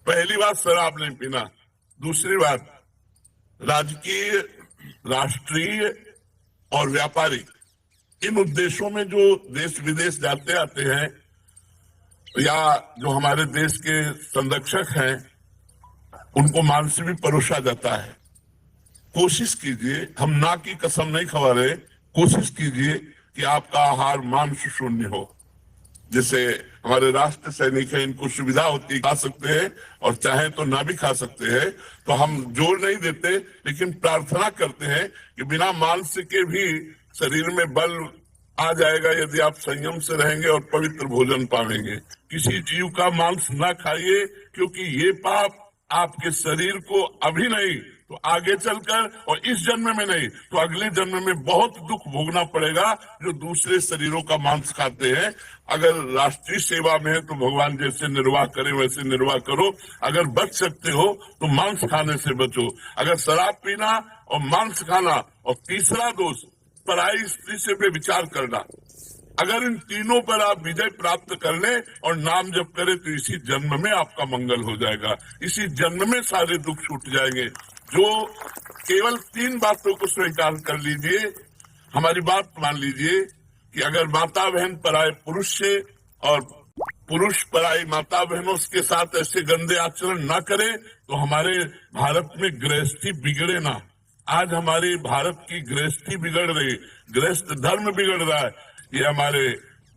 पहली बात शराब नहीं पीना, दूसरी बात राजकीय, राष्ट्रीय और व्यापारिक, इन उद्देश्यों में जो देश विदेश जाते आते हैं या जो हमारे देश के संरक्षक हैं उनको मांस भी परोसा जाता है। कोशिश कीजिए, हम ना की कसम नहीं खवा रहे, कोशिश कीजिए कि आपका आहार मांस शून्य हो। जैसे हमारे राष्ट्र सैनिक हैं, इनको सुविधा होती है, खा सकते हैं और चाहे तो ना भी खा सकते हैं। तो हम जोर नहीं देते, लेकिन प्रार्थना करते हैं कि बिना मांस के भी शरीर में बल आ जाएगा यदि आप संयम से रहेंगे और पवित्र भोजन पाएंगे। किसी जीव का मांस ना खाइए, क्योंकि ये पाप आपके शरीर को अभी नहीं तो आगे चलकर, और इस जन्म में नहीं तो अगले जन्म में बहुत दुख भोगना पड़ेगा जो दूसरे शरीरों का मांस खाते हैं। अगर राष्ट्रीय सेवा में है तो भगवान जैसे निर्वाह करे वैसे निर्वाह करो। अगर बच सकते हो तो मांस खाने से बचो। अगर शराब पीना और मांस खाना, और तीसरा दोष पराई स्त्री से व्यभिचार करना, अगर इन तीनों पर आप विजय प्राप्त कर लें और नाम जप करें तो इसी जन्म में आपका मंगल हो जाएगा, इसी जन्म में सारे दुख छूट जाएंगे। जो केवल 3 बातों को स्वीकार कर लीजिए, हमारी बात मान लीजिए कि अगर माता बहन पराये पुरुष से और पुरुष पराई माता बहनों के साथ ऐसे गंदे आचरण ना करे तो हमारे भारत में गृहस्थी बिगड़े ना। आज हमारे भारत की गृहस्थी बिगड़ रही, गृहस्थ धर्म बिगड़ रहा है। ये हमारे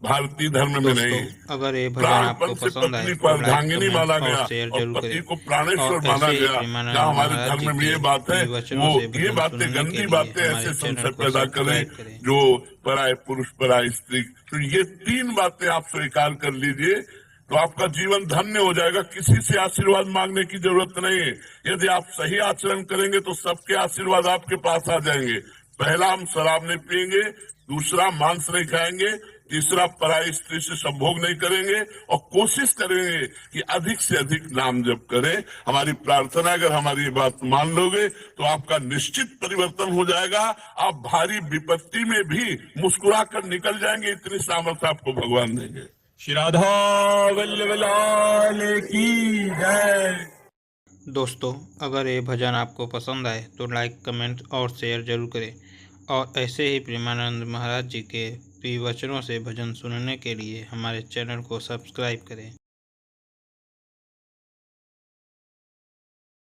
भारतीय धर्म में नहीं। अगर ये भजन आपको पसंद आए तो अर्धांगिनी माना गया और पति को प्राणेश्वर माना गया। क्या हमारे धर्म में ये बात है? वो ये बातें, गंदी बातें ऐसे संशय पैदा करें जो पराये पुरुष पराई स्त्री। तो ये 3 बातें आप स्वीकार कर लीजिए तो आपका जीवन धन्य हो जाएगा। किसी से आशीर्वाद मांगने की जरूरत नहीं है। यदि आप सही आचरण करेंगे तो सबके आशीर्वाद आपके पास आ जाएंगे। पहला, हम शराब नहीं पिएंगे, दूसरा मांस नहीं खाएंगे, तीसरा पराई स्त्री से संभोग नहीं करेंगे, और कोशिश करेंगे कि अधिक से अधिक नाम जप करें। हमारी प्रार्थना, अगर हमारी ये बात मान लोगे तो आपका निश्चित परिवर्तन हो जाएगा। आप भारी विपत्ति में भी मुस्कुरा कर निकल जाएंगे। इतनी सामर्थ्य आपको भगवान देंगे। श्री राधा वल्लभ लाल की जय। दोस्तों, अगर ये भजन आपको पसंद आए तो लाइक, कमेंट और शेयर जरूर करें, और ऐसे ही प्रेमानंद महाराज जी के प्रिय वचनों से भजन सुनने के लिए हमारे चैनल को सब्सक्राइब करें।